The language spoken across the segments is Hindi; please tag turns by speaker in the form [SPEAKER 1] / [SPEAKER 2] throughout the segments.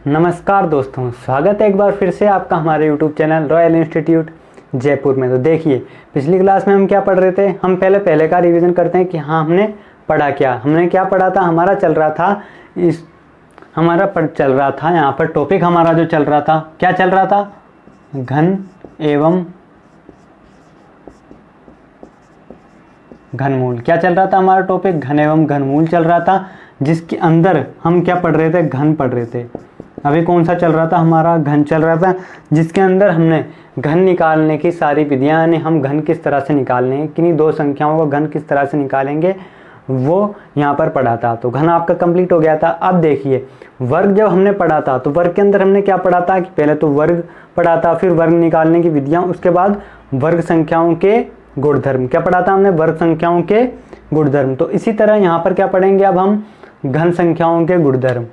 [SPEAKER 1] नमस्कार दोस्तों, स्वागत है एक बार फिर से आपका हमारे YouTube channel royal institute Jaipur में। तो देखिए, पिछली क्लास में हम क्या पढ़ रहे थे। हम पहले का रिवीजन करते हैं कि हाँ हमने पढ़ा क्या। हमने क्या पढ़ा था। हमारा चल रहा था यहाँ पर टॉपिक हमारा जो चल रहा था, क्या चल रहा था, घन एवं घनमूल। क्या चल रहा था हमारा टॉपिक, घन एवं घनमूल चल रहा था, जिसके अंदर हम क्या पढ़ रहे थे, घन पढ़ रहे थे। अभी कौन सा चल रहा था, हमारा घन चल रहा था, जिसके अंदर हमने घन निकालने की सारी विधियां, यानी हम घन किस तरह से निकालने हैं, किन्हीं दो संख्याओं को घन किस तरह से निकालेंगे, वो यहाँ पर पढ़ा था। तो घन आपका कंप्लीट हो गया था। अब देखिए, वर्ग जब हमने पढ़ा था तो वर्ग के अंदर हमने क्या पढ़ा था कि पहले तो वर्ग पढ़ा था, फिर वर्ग निकालने की विधियां, उसके बाद वर्ग संख्याओं के गुणधर्म। क्या पढ़ा था हमने, वर्ग संख्याओं के गुणधर्म। तो इसी तरह यहाँ पर क्या पढ़ेंगे अब हम, घन संख्याओं के गुणधर्म।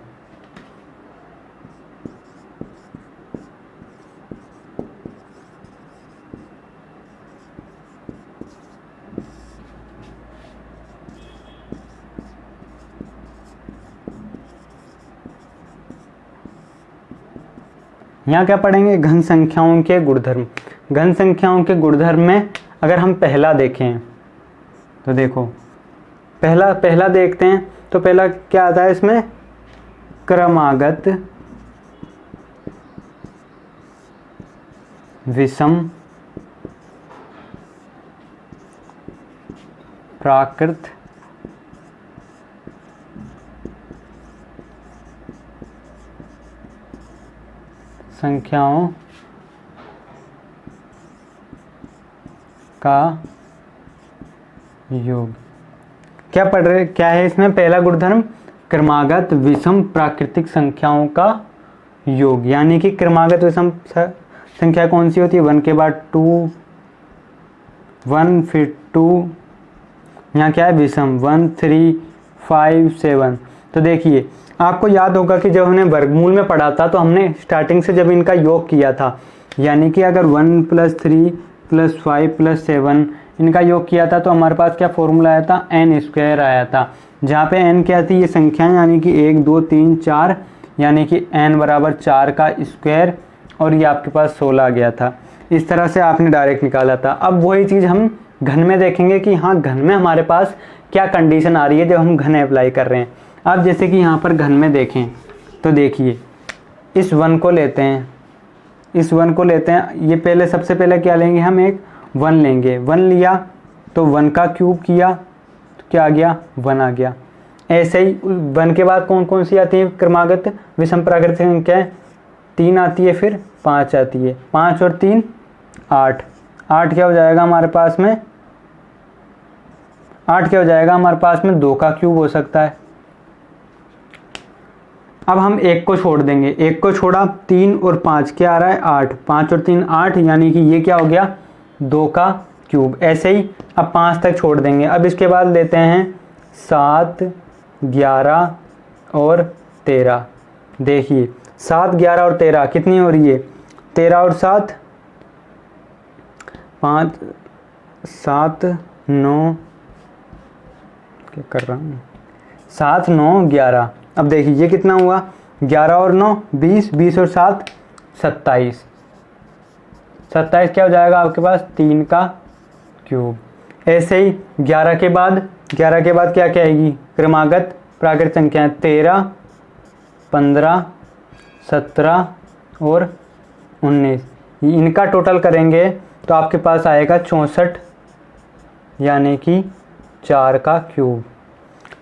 [SPEAKER 1] यहाँ क्या पढ़ेंगे, घन संख्याओं के गुणधर्म। घन संख्याओं के गुणधर्म में अगर हम पहला देखें तो देखो, पहला देखते हैं तो पहला क्या आता है इसमें, क्रमागत विषम प्राकृत संख्याओं का योग। क्या पढ़ रहे, क्या है इसमें पहला गुणधर्म, क्रमागत विषम प्राकृतिक संख्याओं का योग। यानी कि क्रमागत विषम संख्या कौन सी होती है, 1 के बाद 2, 1 फिर 2, यहाँ क्या है विषम, 1 3 5 7। तो देखिए, आपको याद होगा कि जब हमने वर्गमूल में पढ़ा था तो हमने स्टार्टिंग से जब इनका योग किया था, यानी कि अगर 1 + 3 + 5 + 7 इनका योग किया था तो हमारे पास क्या फॉर्मूला आया था, n² आया था। जहाँ पे n क्या थी, ये संख्याएं, यानी कि 1 2 3 4, यानी कि n = 4 का स्क्वायर, और ये आपके पास 16 आ गया था। इस तरह से आपने डायरेक्ट निकाला था। अब वही चीज़ हम घन में देखेंगे कि हाँ घन में हमारे पास क्या कंडीशन आ रही है जब हम घन अप्लाई कर रहे हैं। अब जैसे कि यहाँ पर घन में देखें तो देखिए, इस 1 को लेते हैं, ये पहले सबसे पहले क्या लेंगे हम, एक 1 लेंगे। 1 लिया तो 1 का क्यूब किया तो क्या आ गया, 1 आ गया। ऐसे ही 1 के बाद कौन कौन सी आती है क्रमागत विषम प्राकृतिक संख्याएं, 3 आती है, फिर 5 आती है, 5 और 3 8। 8 क्या हो जाएगा हमारे पास में, 8 क्या हो जाएगा हमारे पास में, 2 का क्यूब हो सकता है। अब हम 1 को छोड़ देंगे, 1 को छोड़ा, 3 और 5 क्या आ रहा है, 8, 5 और 3 8, यानी कि ये क्या हो गया, 2 का क्यूब। ऐसे ही अब 5 तक छोड़ देंगे। अब इसके बाद लेते हैं 7 11 और 13। देखिए 7 11 और 13 कितनी हो रही है, 13 और 7 5 7 9, क्या कर रहा हूँ, 7 9 11। अब देखिए ये कितना हुआ, 11 और 9 20, 20 और 7 27। 27 क्या हो जाएगा आपके पास, 3 का क्यूब। ऐसे ही 11 के बाद क्या क्या आएगी, क्रमागत प्राकृतिक संख्याएं, 13 15 17 और 19। इनका टोटल करेंगे तो आपके पास आएगा 64, यानी कि 4 का क्यूब।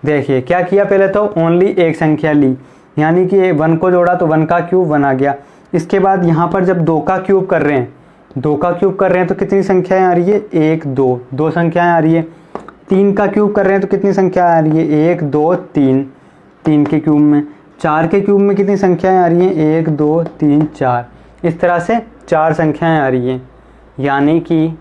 [SPEAKER 1] देखिए क्या किया, पहले तो ओनली एक संख्या ली, यानी कि 1 को जोड़ा तो 1 का क्यूब 1 आ गया। इसके बाद यहाँ पर जब 2 का क्यूब कर रहे हैं, तो कितनी संख्याएं आ रही है, 1 2, 2 संख्याएं आ रही है। 3 का क्यूब कर रहे हैं तो कितनी संख्या आ रही है, 1 2 3, 3 के क्यूब में। 4 के क्यूब में कितनी संख्याएं आ रही हैं, 1 2 3 4। इस तरह से 4 संख्याएं आ रही हैं, यानी कि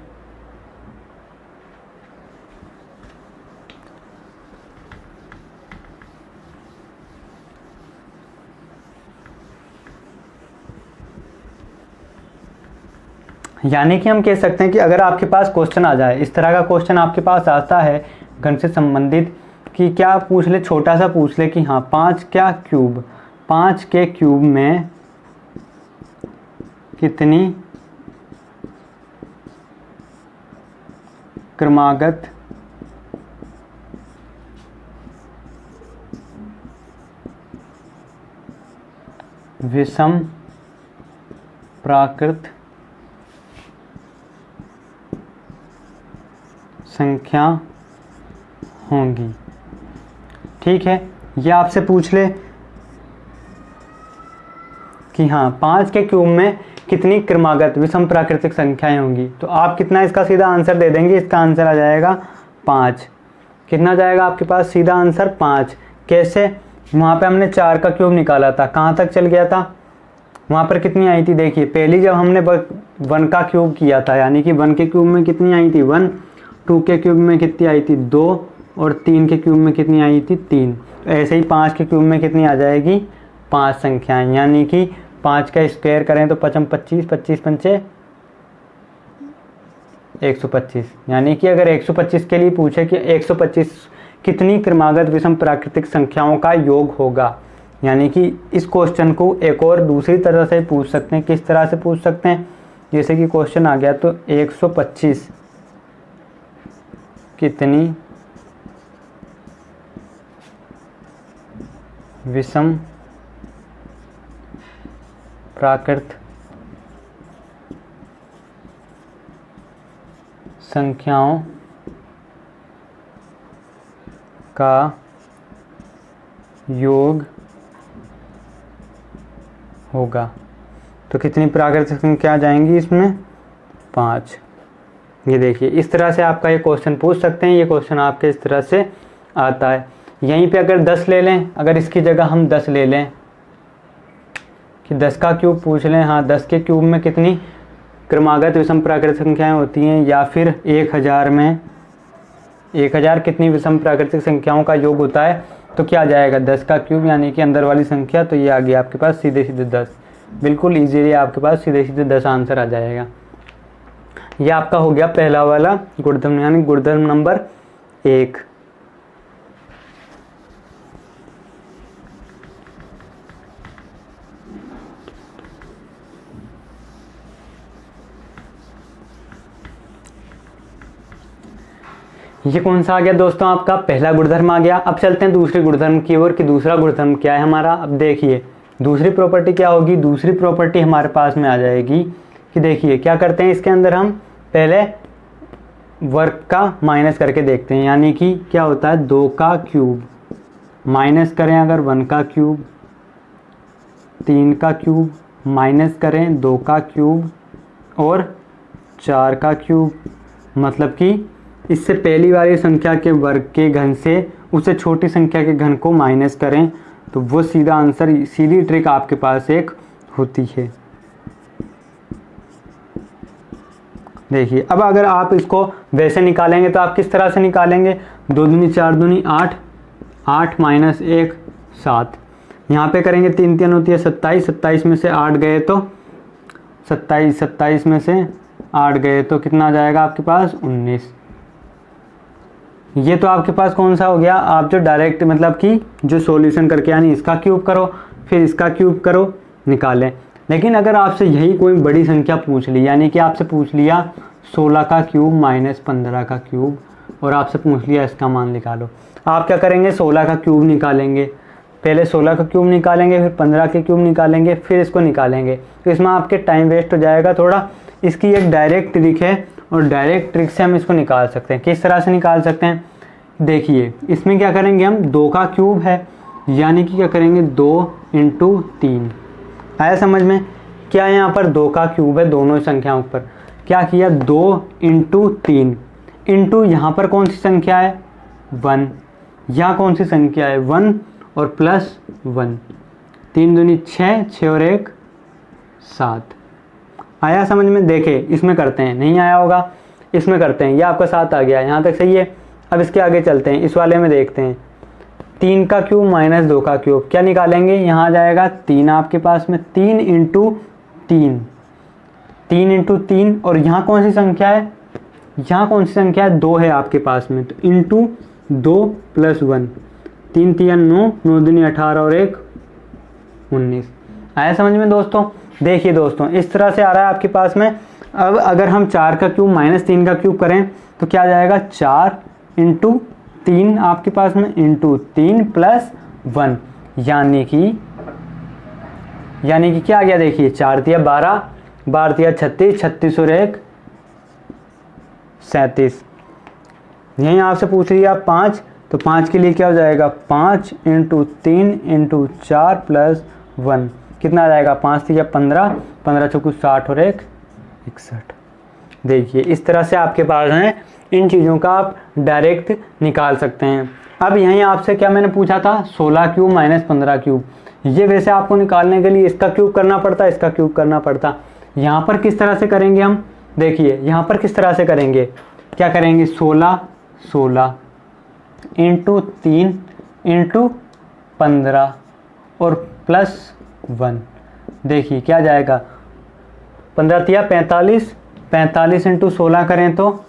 [SPEAKER 1] हम कह सकते हैं कि अगर आपके पास क्वेश्चन आ जाए, इस तरह का क्वेश्चन आपके पास आता है घन से संबंधित, कि क्या पूछ ले, छोटा सा पूछ ले कि हाँ 5 क्या क्यूब, 5 के क्यूब में कितनी क्रमागत विषम प्राकृत संख्या होंगी। ठीक है, ये आपसे पूछ ले कि हाँ 5 के क्यूब में कितनी क्रमागत विषम प्राकृतिक संख्याएं होंगी, तो आप कितना इसका सीधा आंसर दे देंगे। इसका आंसर आ जाएगा 5। कितना जाएगा आपके पास सीधा आंसर 5। कैसे, वहाँ पे हमने 4 का क्यूब निकाला था, कहाँ तक चल गया था, वहाँ पर कितनी आई थी। देखिए पहली जब हमने 1 का क्यूब किया था, यानी कि 1 के क्यूब में कितनी आई थी 1, 2 के क्यूब में कितनी आई थी 2, और 3 के क्यूब में कितनी आई थी 3। ऐसे ही 5 के क्यूब में कितनी आ जाएगी 5 संख्याएं, यानी कि 5 का स्क्वायर करें तो 5 25, 25 पंचे 125। यानी कि अगर 125 के लिए पूछे कि 125 कितनी क्रमागत विषम प्राकृतिक संख्याओं का योग होगा, यानी कि इस क्वेश्चन को एक और दूसरी तरह से पूछ सकते हैं। किस तरह से पूछ सकते हैं, जैसे कि क्वेश्चन आ गया तो 125 कितनी विषम प्राकृत संख्याओं का योग होगा। तो कितनी प्राकृतिक संख्या आ जाएंगी इसमें 5। ये देखिए इस तरह से आपका ये क्वेश्चन पूछ सकते हैं। ये क्वेश्चन आपके इस तरह से आता है। यहीं पे अगर 10 ले लें, अगर इसकी जगह हम 10 ले लें कि 10 का क्यूब पूछ लें, हाँ 10 के क्यूब में कितनी क्रमागत विषम प्राकृतिक संख्याएं होती हैं, या फिर 1000 में 1000 कितनी विषम प्राकृतिक संख्याओं का योग होता है, तो क्या आ जाएगा 10 का क्यूब यानी कि अंदर वाली संख्या, तो ये आ गया आपके पास सीधे सीधे 10। बिल्कुल इजीली आपके पास सीधे सीधे 10 आंसर आ जाएगा। ये आपका हो गया पहला वाला गुणधर्म, यानी गुणधर्म नंबर 1। ये कौन सा आ गया दोस्तों, आपका पहला गुणधर्म आ गया। अब चलते हैं दूसरे गुणधर्म की ओर कि दूसरा गुणधर्म क्या है हमारा। अब देखिए दूसरी प्रॉपर्टी क्या होगी, दूसरी प्रॉपर्टी हमारे पास में आ जाएगी कि देखिए क्या करते हैं इसके अंदर, हम पहले वर्ग का माइनस करके देखते हैं। यानी कि क्या होता है 2 का क्यूब माइनस करें अगर 1 का क्यूब, 3 का क्यूब माइनस करें 2 का क्यूब और 4 का क्यूब, मतलब कि इससे पहली वाली संख्या के वर्ग के घन से उससे छोटी संख्या के घन को माइनस करें, तो वो सीधा आंसर, सीधी ट्रिक आपके पास एक होती है। देखिए अब अगर आप इसको वैसे निकालेंगे तो आप किस तरह से निकालेंगे, 2 दूनी 4 दूनी 8, 8 माइनस 1 7, यहाँ पे करेंगे 3 3 होती है 27, 27 में से 8 गए तो 27, 27 में से 8 गए तो कितना आ जाएगा आपके पास 19। ये तो आपके पास कौन सा हो गया, आप जो डायरेक्ट मतलब कि जो सॉल्यूशन करके, यानी इसका क्यूब करो फिर इसका क्यूब करो निकालें। लेकिन अगर आपसे यही कोई बड़ी संख्या पूछ ली, यानी कि आपसे पूछ लिया 16 का क्यूब माइनस 15 का क्यूब और आपसे पूछ लिया इसका मान निकालो, आप क्या करेंगे 16 का क्यूब निकालेंगे, पहले 16 का क्यूब निकालेंगे फिर 15 के क्यूब निकालेंगे फिर इसको निकालेंगे, तो इसमें आपके टाइम वेस्ट हो जाएगा थोड़ा। इसकी एक डायरेक्ट ट्रिक है और डायरेक्ट ट्रिक से हम इसको निकाल सकते हैं। किस तरह से निकाल सकते हैं, देखिए इसमें क्या करेंगे हम 2 का क्यूब है, यानी कि क्या करेंगे 2 इंटू 3। आया समझ में, क्या यहाँ पर 2 का क्यूब है दोनों संख्याओं पर, क्या किया 2 इंटू 3 इंटू यहाँ पर कौन सी संख्या है 1, यहाँ कौन सी संख्या है 1 और प्लस 1, 3 दूनी 6, 6 और 1 7। आया समझ में, देखे इसमें करते हैं, नहीं आया होगा इसमें करते हैं, ये आपका 7 आ गया, यहाँ तक सही है। अब इसके आगे चलते हैं, इस वाले में देखते हैं 3 का क्यूब माइनस 2 का क्यूब, क्या निकालेंगे, यहाँ आ जाएगा 3 आपके पास में, 3 इंटू 3, 3 इंटू 3 और यहाँ कौन सी संख्या है, यहाँ कौन सी संख्या है 2 है आपके पास में, तो इंटू 2 प्लस 1, 3 3 9, 9 दूनी 18 और 1 19। आया समझ में दोस्तों? देखिए दोस्तों, इस तरह से आ रहा है आपके पास में। अब अगर हम 4 का क्यूब माइनस 3 का क्यूब करें तो क्या आ जाएगा, 4 इंटू 3 आपके पास में इंटू 3 प्लस 1, यानी कि क्या आ गया, देखिए 4 दिया 12, 12 दिया 36, 36 और 1 37। यहीं आपसे पूछ रही है आप 5, तो 5 के लिए क्या हो जाएगा, 5 इंटू 3 इंटू 4 प्लस 1, कितना आ जाएगा, 5 दिया 15, 15 चौकू 60 और 1 61। देखिए इस तरह से आपके पास हैं, इन चीज़ों का आप डायरेक्ट निकाल सकते हैं। अब यहीं आपसे क्या मैंने पूछा था, 16 क्यूब माइनस 15 क्यूब। ये वैसे आपको निकालने के लिए इसका क्यूब करना पड़ता, इसका क्यूब करना पड़ता। यहाँ पर किस तरह से करेंगे हम, देखिए यहाँ पर किस तरह से करेंगे, क्या करेंगे, 16 इंटू 3 इंटू 15 और प्लस 1। देखिए क्या जाएगा, 15 दिया 45, 45 इंटू 16 करें तो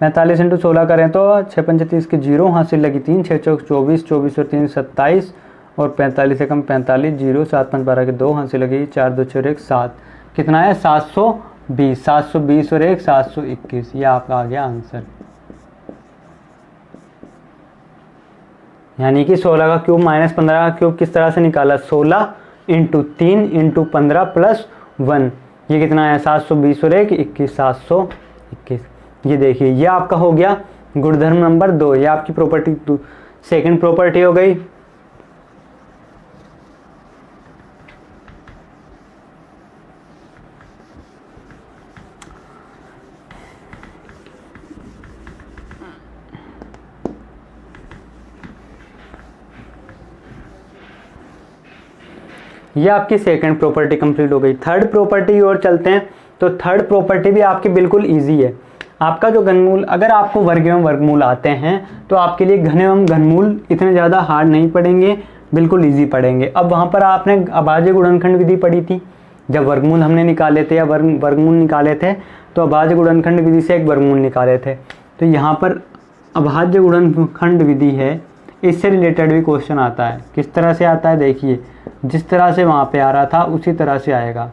[SPEAKER 1] 45 इंटू 16 करें तो 6 पंचे 30 के 0, हासिल लगी 3, 6 चौक 24, 24 और 3 27 और 45 से कम 45, 0, 7 5 12 के 2, हासिल लगी 4 2 6 1 7, कितना है 720, 720 और 1 721। ये आपका आ गया आंसर। यानी कि 16 का क्यूब माइनस 15 का क्यूब किस तरह से निकाला, 16 इंटू 3 इंटू 15 प्लस 1, ये कितना है 720 और 1 21, 721। ये देखिए ये आपका हो गया गुणधर्म नंबर 2, ये आपकी प्रॉपर्टी सेकंड प्रॉपर्टी हो गई। ये आपकी सेकंड प्रॉपर्टी कंप्लीट हो गई। थर्ड प्रॉपर्टी और चलते हैं, तो थर्ड प्रॉपर्टी भी आपकी बिल्कुल इजी है। आपका जो घनमूल, अगर आपको वर्ग एवं वर्गमूल आते हैं तो आपके लिए घन एवं घनमूल इतने ज़्यादा हार्ड नहीं पड़ेंगे, बिल्कुल इजी पड़ेंगे। अब वहाँ पर आपने अभाज्य गुणनखंड विधि पढ़ी थी, जब वर्गमूल हमने निकाले थे या वर्गमूल निकाले थे तो अभाज्य गुणनखंड विधि से एक वर्गमूल निकाले थे। तो यहाँ पर अभाज्य गुणनखंड विधि है, इससे रिलेटेड भी क्वेश्चन आता है। किस तरह से आता है, देखिए जिस तरह से वहाँ पे आ रहा था उसी तरह से आएगा।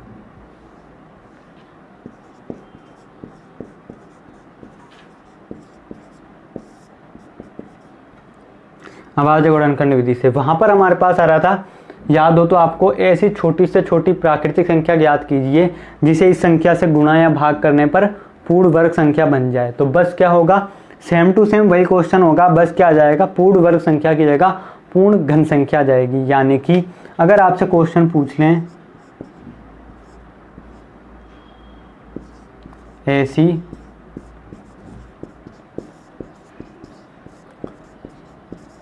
[SPEAKER 1] अभाज्य गुणनखंड विधि से वहाँ पर हमारे पास आ रहा था, याद हो तो आपको, ऐसी छोटी से छोटी प्राकृतिक संख्या ज्ञात कीजिए जिसे इस संख्या से गुणा या भाग करने पर पूर्ण वर्ग संख्या बन जाए। तो बस क्या होगा, सेम टू सेम वही क्वेश्चन होगा, बस क्या आ जाएगा, पूर्ण वर्ग संख्या की जगह पूर्ण घन संख्या आ जाएगी। यानी कि अगर आपसे क्वेश्चन पूछ लें,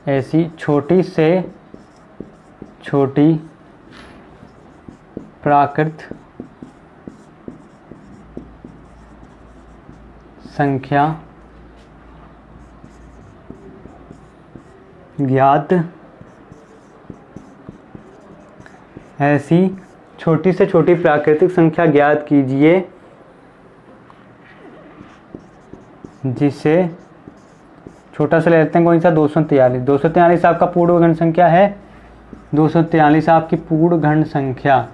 [SPEAKER 1] ऐसी छोटी से छोटी प्राकृत संख्या ज्ञात, ऐसी छोटी से छोटी प्राकृतिक संख्या ज्ञात कीजिए जिसे, छोटा सा ले लेते हैं, कौन सा, 243। 243 आपका पूर्ण घन संख्या है, 243 आपकी पूर्ण घन संख्या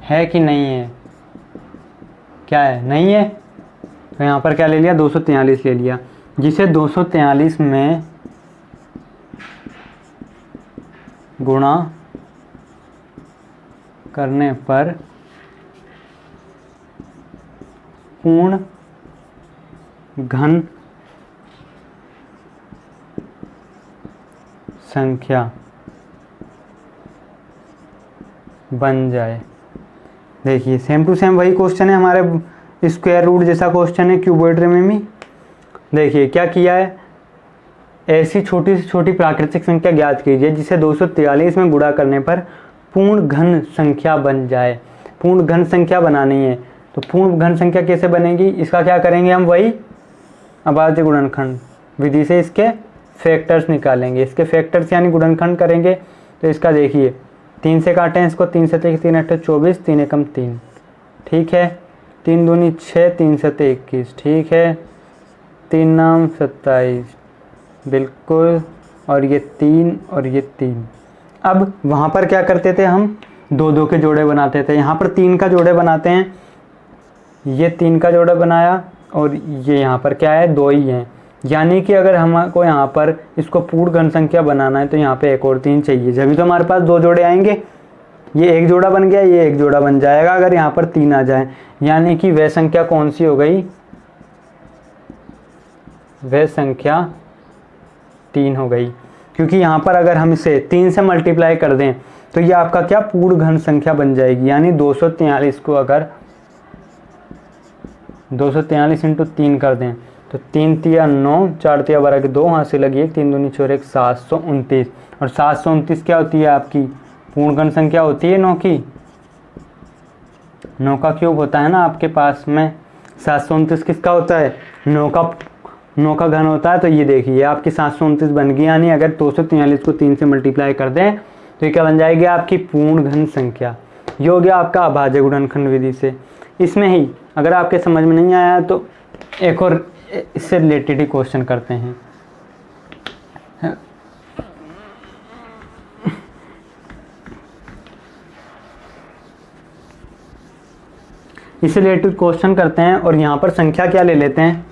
[SPEAKER 1] है कि नहीं है, क्या है, नहीं है। तो यहाँ पर क्या ले लिया, 243 ले लिया, जिसे 243 में गुणा करने पर पूर्ण घन संख्या बन जाए। देखिए सेम टू सेम वही क्वेश्चन है हमारे, स्क्वायर रूट जैसा क्वेश्चन है क्यूबॉइड में भी। देखिए क्या किया है, ऐसी छोटी से छोटी प्राकृतिक संख्या ज्ञात कीजिए जिसे 243 में गुणा करने पर पूर्ण घन संख्या बन जाए। पूर्ण घन संख्या बनानी है, तो पूर्ण घन संख्या कैसे बनेगी, इसका क्या करेंगे हम, वही अभाज्य गुणनखंड विधि से इसके फैक्टर्स निकालेंगे। इसके फैक्टर्स यानी गुणनखंड करेंगे। तो इसका देखिए 3 से काटें इसको, 3 से 3 8 24, 3 एकम 3, ठीक है, 3 दूनी 6, 3 7 21, ठीक है, 3 नाम 27, बिल्कुल, और ये 3 और ये 3, अब वहाँ पर क्या करते थे, हम 2-2 के जोड़े बनाते थे, यहाँ पर 3 का जोड़े बनाते हैं। ये 3 का जोड़ा बनाया और ये यहाँ पर क्या है, 2 ही हैं। यानी कि अगर हमको यहाँ पर इसको पूर्ण घन संख्या बनाना है तो यहाँ पे एक और 3 चाहिए, जब भी तो हमारे पास 2 जोड़े आएंगे। ये एक जोड़ा बन गया, ये एक जोड़ा बन जाएगा अगर यहाँ पर 3 आ जाए। यानी कि वह संख्या कौन सी हो गई, वह संख्या 3 हो गई। क्योंकि यहाँ पर अगर हम इसे 3 से मल्टीप्लाई कर दें तो ये आपका क्या, पूर्ण घन संख्या बन जाएगी। यानी 243 को अगर 243 इंटू 3 कर दें तो 3 तिया 9, 4 तिया 12 के 2, हाथ से लगी 1, 3 दूनी 4 1, 729। और 729 क्या होती है आपकी, पूर्ण घन संख्या होती है 9 की। 9 का क्यूब होता है ना आपके पास में। 729 किसका होता है, 9 का घन होता है। तो ये देखिए आपकी 729 बन गई। यानी अगर 243 को 3 से मल्टीप्लाई कर दें तो ये क्या बन जाएगी, आपकी पूर्ण घन संख्या। ये हो गया आपका अभाज्य गुणनखंड विधि से। इसमें ही अगर आपके समझ में नहीं आया तो एक और इससे रिलेटेड ही क्वेश्चन करते हैं। इससे रिलेटेड क्वेश्चन करते हैं और यहाँ पर संख्या क्या ले लेते हैं,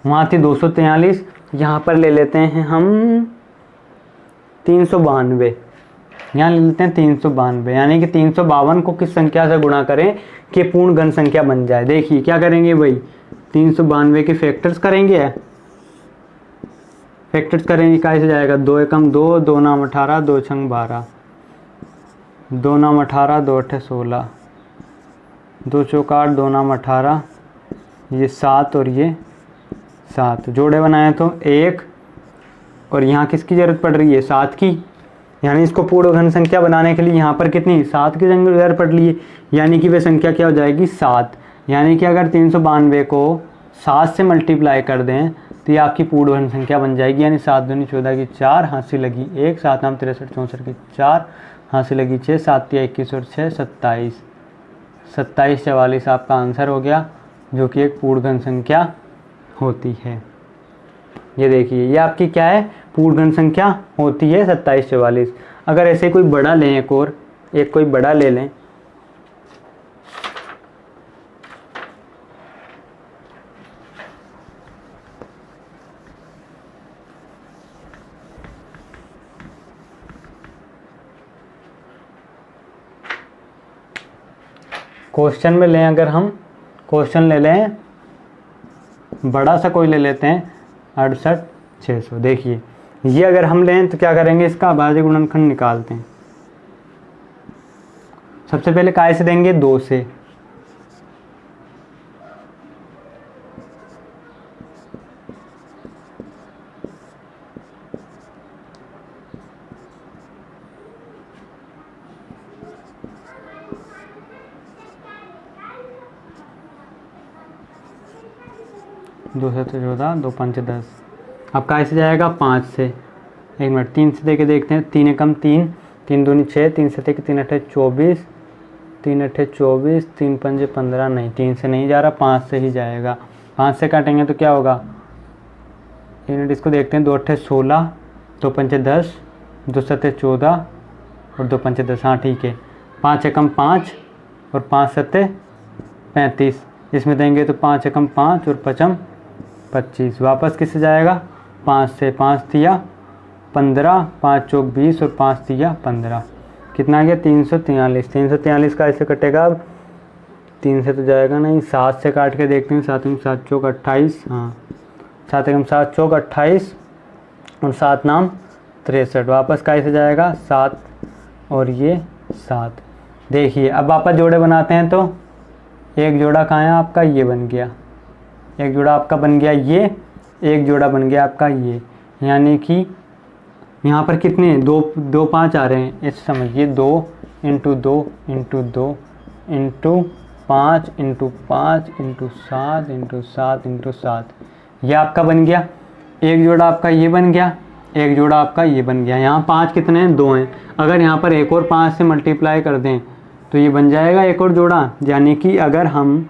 [SPEAKER 1] वहाँ थी 243, यहाँ पर ले लेते हैं हम 392। यहाँ ले लेते हैं 392। यानी कि 352 को किस संख्या से गुणा करें कि पूर्ण घन संख्या बन जाए। देखिए क्या करेंगे भाई, 392 के फैक्टर्स करेंगे। फैक्टर्स करेंगे कैसे जाएगा, 2 एकम 2, 2 नाम 18, 2 छंग 12, 2 नाम 18, 2 अट्ठे 16, 2 चौक 8, 2 नाम 18, ये 7 और ये 7 जोड़े बनाए तो 1। और यहाँ किसकी ज़रूरत पड़ रही है, 7 की। यानी इसको पूर्ण घन संख्या बनाने के लिए यहाँ पर कितनी, 7 की ज़रूरत पड़ रही है। यानी कि वह संख्या क्या हो जाएगी, 7। यानी कि अगर 392 को 7 से मल्टीप्लाई कर दें तो ये आपकी पूर्ण घन संख्या बन जाएगी। यानी 7 दूनी 14 की 4, हाथ से लगी 1, 7 नाम 63 64 की 4, हाथ से लगी 6, 7 तिया 21 और 6 27, 27 44 आपका आंसर हो गया, जो कि एक पूर्ण घन संख्या होती है। ये देखिए ये आपकी क्या है, पूर्ण घन संख्या होती है 27 44। अगर ऐसे कोई बड़ा लें, एक कोई बड़ा ले लें, क्वेश्चन में लें, अगर हम क्वेश्चन ले लें बड़ा सा कोई ले लेते हैं 68 600। देखिए ये अगर हम लें तो क्या करेंगे, इसका अभाज्य गुणनखंड निकालते हैं। सबसे पहले काय से देंगे, 2 से। दो से 14, 2 5 10। अब काय से जाएगा, 5 से। 1 मिनट, 3 से देके देखते हैं। 3 एकम 3, 3 दूनी 6, 3 से देके 3 अट्ठे 24, 3 अट्ठे 24, 3 पंजे 15। नहीं, 3 से नहीं जा रहा, 5 से ही जाएगा। 5 से काटेंगे तो क्या होगा, 1 मिनट इसको देखते हैं। 2 अट्ठे 16, 2 पंजे 10, 2 सत्ते 14 और 2 पंजे 10। हाँ ठीक है। 5 एकम 5 और 5 सत्ते 35। इसमें देंगे तो 5 एकम 5 और 5 25। वापस किससे जाएगा, 5 से। 5 तिया 15, 5 चौक 20 और 5 तिया 15। कितना आ गया, 343। 343 का ऐसे कटेगा, अब 3 से तो जाएगा नहीं, 7 से काट के देखते हैं। 7 में 7 चौक 28, हाँ 7 एकम 7 चौक 28 और 7 नाम 63। वापस का ऐसे जाएगा 7 और ये 7। देखिए अब वापस जोड़े बनाते हैं तो एक जोड़ा कहाँ है आपका, ये बन गया। एक जोड़ा आपका बन गया ये, एक जोड़ा बन गया आपका ये। यानी कि यहाँ पर कितने, 2 5 आ रहे हैं, इस समझिए 2 into 2 into 2 into 5 into 5 into 7 into 7 into 7। ये आपका बन गया। एक जोड़ा आपका ये बन गया, एक जोड़ा आपका ये बन गया। यहाँ 5 कितने हैं, 2 हैं। अगर यहाँ पर एक और 5 से मल्टीप्लाई कर दें तो ये बन जाएगा एक और जोड़ा। यानी कि अगर हम,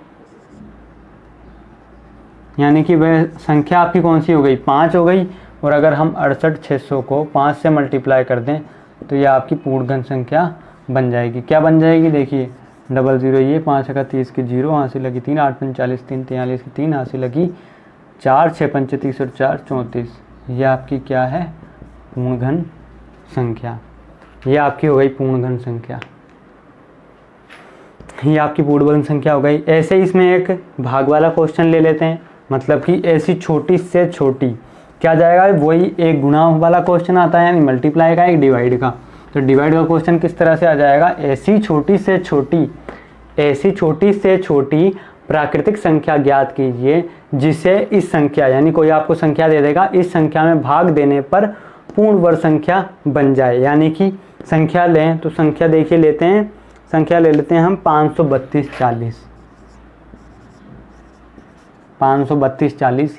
[SPEAKER 1] यानी कि वह संख्या आपकी कौन सी हो गई, 5 हो गई। और अगर हम 68 600 को 5 से मल्टीप्लाई कर दें तो ये आपकी पूर्ण घन संख्या बन जाएगी। क्या बन जाएगी, देखिए 00 ये 5 का 30 की 0 हासिल लगी 3 8 45 3 43 की 3 हासिल लगी 4 6 पंच 30 और 4 34। ये आपकी क्या है, पूर्ण घन संख्या। ये आपकी हो गई पूर्ण घन संख्या, ये आपकी पूर्ण घन संख्या हो गई। ऐसे ही इसमें एक भाग वाला क्वेश्चन ले लेते हैं, मतलब कि ऐसी छोटी से छोटी क्या जाएगा, वही एक गुणा वाला क्वेश्चन आता है, यानी मल्टीप्लाई का, एक डिवाइड का। तो डिवाइड का क्वेश्चन किस तरह से आ जाएगा, ऐसी छोटी से छोटी प्राकृतिक संख्या ज्ञात कीजिए जिसे इस संख्या, यानी कोई आपको संख्या दे देगा, इस संख्या में भाग देने पर पूर्ण वर्ग संख्या बन जाए। यानी कि संख्या लें तो संख्या देखिए लेते हैं, संख्या ले लेते हैं हम 532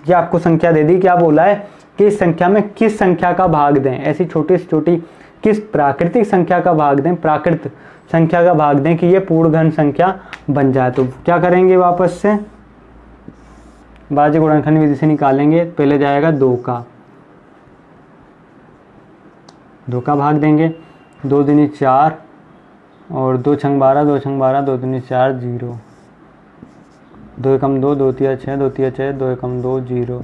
[SPEAKER 1] ये आपको संख्या दे दी। क्या बोला है कि इस संख्या में किस संख्या का भाग दें, ऐसी छोटी से छोटी किस प्राकृतिक संख्या का भाग दें, प्राकृत संख्या का भाग दें कि ये पूर्ण घन संख्या बन जाए। तो क्या करेंगे, वापस से भाज्य गुणनखंड विधि से निकालेंगे। पहले जाएगा 2 का भाग देंगे, 2 दूनी 4 और 2 छंग 12 2 छंग 12 2 दूनी 4 0, 2 एकम 2 2 तिया 6 2 तिया 6 2 एकम 2 0,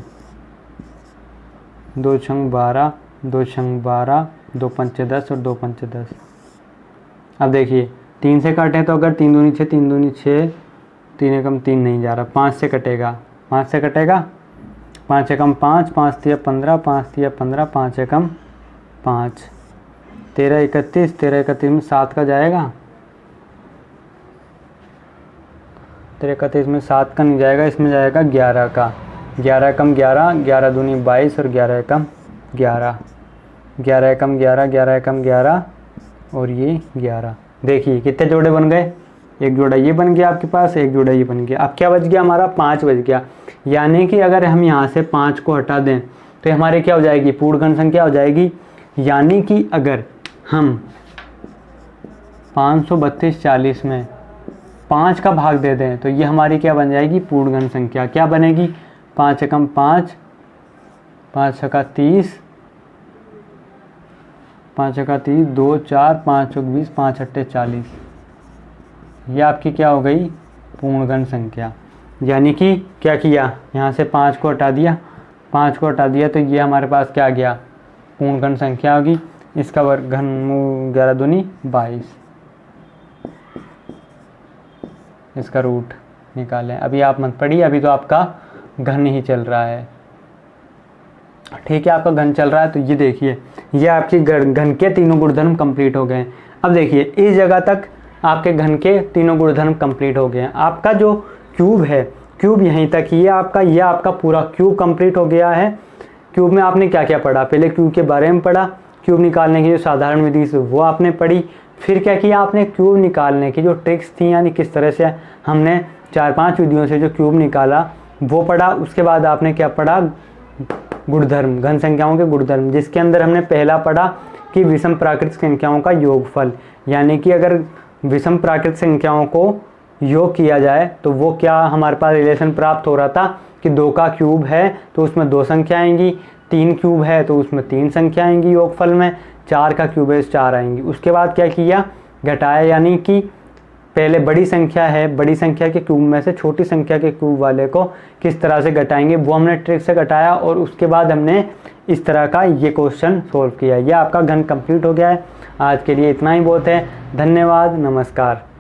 [SPEAKER 1] 2 छंग 12 2 छंग 12 2 पंचे 10 और 2 पंचे 10। अब देखिए 3 से काटे तो अगर 3 दूनी 6 3 दूनी 6 3 एकम 3 नहीं जा रहा, 5 से कटेगा 5 एकम 5 5 तिया 15 5 तिया 15 5 एकम 5 13 31 में 7 का जाएगा, 13 31 में 7 का नहीं जाएगा, इसमें जाएगा 11 का, 11 एकम 11 11 दूनी 22 और 11 एकम 11 11 एकम 11 11 एकम 11 और ये 11। देखिए कितने जोड़े बन गए, एक जोड़ा ये बन गया आपके पास, एक जोड़ा ये बन गया। अब क्या बच गया हमारा, 5 बच गया। यानी कि अगर हम यहाँ से 5 को हटा दें तो हमारे क्या हो जाएगी, पूर्ण घन संख्या हो जाएगी। यानी कि अगर हम 532 में 5 का भाग दे दें तो ये हमारी क्या बन जाएगी, पूर्ण घन संख्या। क्या बनेगी, 5 एकम 5 5 छक्का 30 5 छक्का 30 2 4 5 चौक 20 5 अट्ठे 40। ये आपकी क्या हो गई, पूर्ण घन संख्या। यानी कि क्या किया, यहाँ से 5 को हटा दिया, 5 को हटा दिया तो ये हमारे पास क्या आ गया, पूर्ण घन संख्या होगी। इसका वर्ग घन 11 दूनी 22, इसका रूट निकालें। अभी आप मत पढ़िए, अभी तो आपका घन ही चल रहा है, ठीक है, आपका घन चल रहा है। तो ये देखिए ये आपकी घन के तीनों गुणधर्म कंप्लीट हो गए। अब देखिए इस जगह तक आपके घन के तीनों गुणधर्म कंप्लीट हो गए हैं। आपका जो क्यूब है, क्यूब यहीं तक ये आपका पूरा क्यूब कंप्लीट हो गया है। क्यूब में आपने क्या क्या पढ़ा, पहले क्यूब के बारे में पढ़ा, क्यूब निकालने की जो साधारण विधि से वो आपने पढ़ी। फिर क्या किया आपने, क्यूब निकालने की जो ट्रिक्स थी, यानी किस तरह से हमने 4-5 विधियों से जो क्यूब निकाला वो पढ़ा। उसके बाद आपने क्या पढ़ा, गुणधर्म, घन संख्याओं के गुणधर्म, जिसके अंदर हमने पहला पढ़ा कि विषम प्राकृतिक संख्याओं का योगफल। यानी कि अगर विषम प्राकृतिक संख्याओं को योग किया जाए तो वो क्या हमारे पास रिलेशन प्राप्त हो रहा था कि 2 का क्यूब है तो उसमें 2 संख्या आएंगी, 3 क्यूब है तो उसमें 3 संख्या आएंगी योगफल में, 4 का क्यूब है 4 आएंगी। उसके बाद क्या किया, घटाया, यानी कि पहले बड़ी संख्या है, बड़ी संख्या के क्यूब में से छोटी संख्या के क्यूब वाले को किस तरह से घटाएंगे वो हमने ट्रिक से घटाया। और उसके बाद हमने इस तरह का ये क्वेश्चन सोल्व किया। ये आपका घन कंप्लीट हो गया है। आज के लिए इतना ही बहुत है। धन्यवाद, नमस्कार।